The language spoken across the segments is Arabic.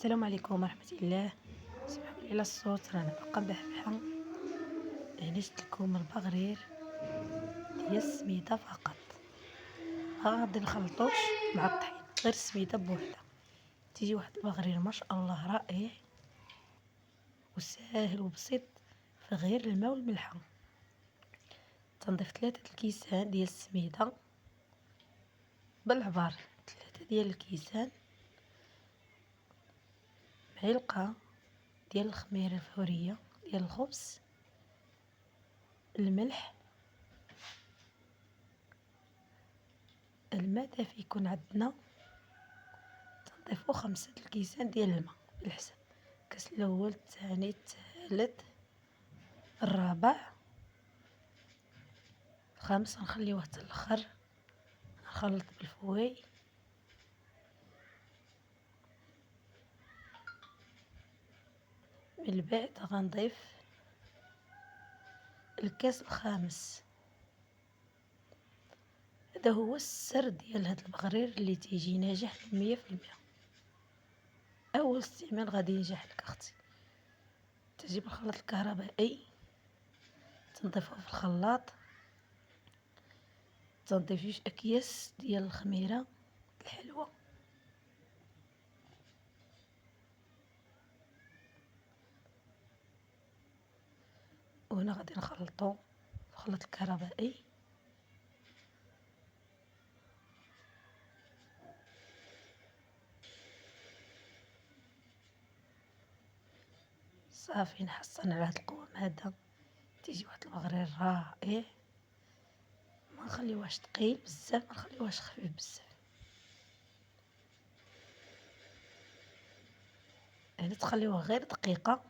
السلام عليكم ورحمة الله. سمحوا لي على الصوت، رانا باقا مبحبحة. هنا شفت لكم البغرير ديال السميدة فقط، ما غادي نخلطوش مع الطحين، غير السميدة بوحدها. تيجي واحد البغرير ما شاء الله رائع وساهل وبسيط في غير الماء والملحة. تنضيف 3 الكيسان ديال السميدة بالعبار، 3 ديال الكيسان، معلقة ديال الخميرة الفورية ديال الخبز، الملح، الماء دافي يكون عندنا، تنضيفو 5 الكيسان ديال الماء بالحسب، الكاس الاول الثاني الثالث الرابع الخامس غنخليوه حتى الاخر. نخلط بالفوي، من بعد غنضيف الكاس الخامس. هذا هو السر ديال هذا البغرير اللي تيجي ناجح 100%. اول استعمال غادي ينجح لك اختي. تجيب الخلاط الكهربائي، تنضيفه في الخلاط، تنضيف 2 اكياس ديال الخميره الحلوه، وهنا غادي نخلطو الخلاط الكهربائي. صافي نحصل على هذا القوام هذا، تيجي واحد البغرير رائع. ما نخليوهاش ثقيل بزاف، ما نخليوهاش خفيف بزاف. هنا تخليوه غير دقيقه،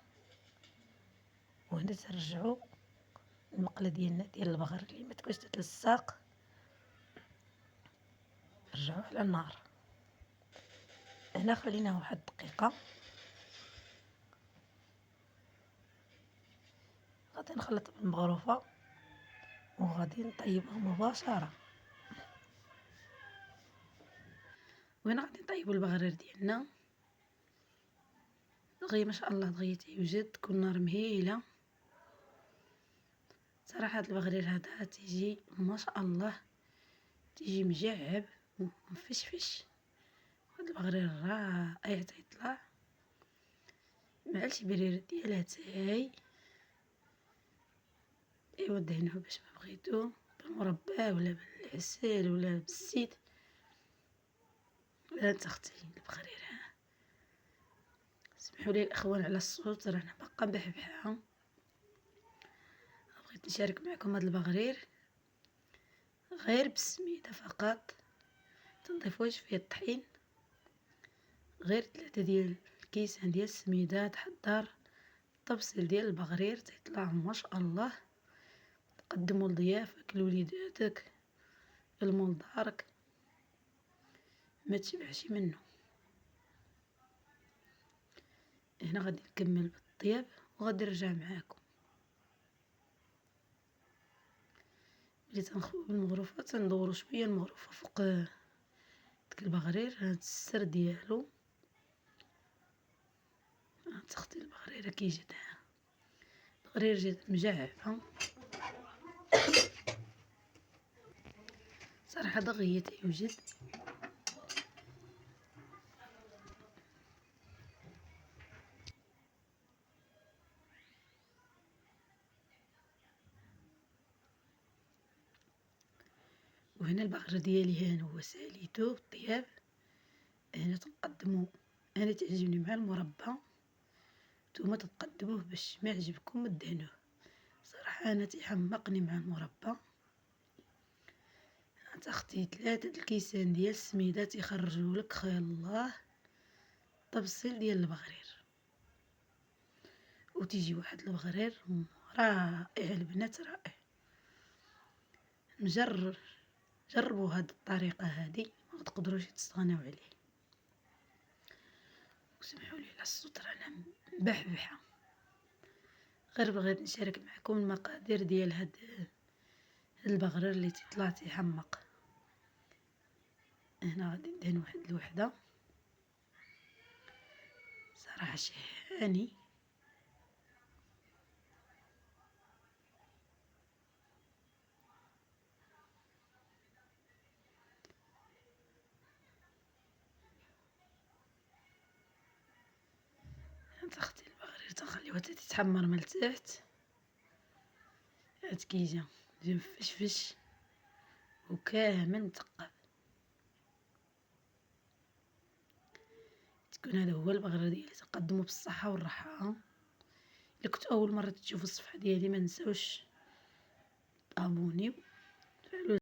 وهنا ترجعوا المقله ديالنا ديال البغر اللي ما تكونش تتلصق، رجعوه على النار. هنا خليناه واحد الدقيقه. غادي نخلط بالمغرفه وغادي نطيبه مباشره. وهنا غادي نطيبوا البغرير ديالنا دغيا، ما شاء الله دغيا تيوجد، تكون النار مهيله. صراحه هذا البغرير هذا تيجي ما شاء الله، تيجي مجعب ومفشفش. هذا البغرير رائع تيطلع مع التبرير ديالها تاعي. ايوا دهنوه باش ما بغيتو، بالمربى ولا بالعسل ولا بالزيت. بنات اختي البغرير، سمحوا لي الاخوان على الصوت، رانا باقا بحبحه. بغيت نشارك معكم هذا البغرير غير بالسميده فقط، تنضيفوش فيه الطحين، غير 3 ديال الكيسان ديال السميده. تحضر الطبسيل ديال البغرير تيطلع ما شاء الله، تقدموا لضيافك لوليداتك المولدارك، ما تشبعش منه. هنا غادي نكمل بالطياب وغادي نرجع معاكم. ملي تنخويو بالمغرفه تندورو شويه المغرفه فوق داك البغرير. هاد السر ديالو، اختي البغريره كي جاتها البغرير جات مجعبه صراحه دغيا تيوجد. وهنا البغرير ديالي هان هو ساليتو بالطياب. هنا تنقدمو، انا تعجبني مع المربى، نتوما تقدموه باش ما عجبكم دهنوه. صراحه انا تيحمقني مع المربى. انت اختي 3 الكيسان ديال السميده تيخرجوا لك خير الله طبسيل ديال البغرير، وتيجي واحد البغرير رائع البنات، رائع. جربوا هاد الطريقه هادي، ما تقدروش تستغناو عليه. وسمحوا لي على الصوت، رانا مبحبحه. غير بغيت نشارك معكم المقادير ديال هاد البغرير اللي تيطلع تيحمق. هنا غادي ندهن واحد الوحده، صراحة شهاني. تاخدي البغرير تنخليوها حتى تتحمر من التحت، عاد كيجا يجي مفشفش وكامل مثقب. تكون هذا هو البغرير ديالي، تقدموا بالصحة والراحة. إلا كنتو أول مرة تشوفوا الصفحة ديالي ما نساوش تابونيو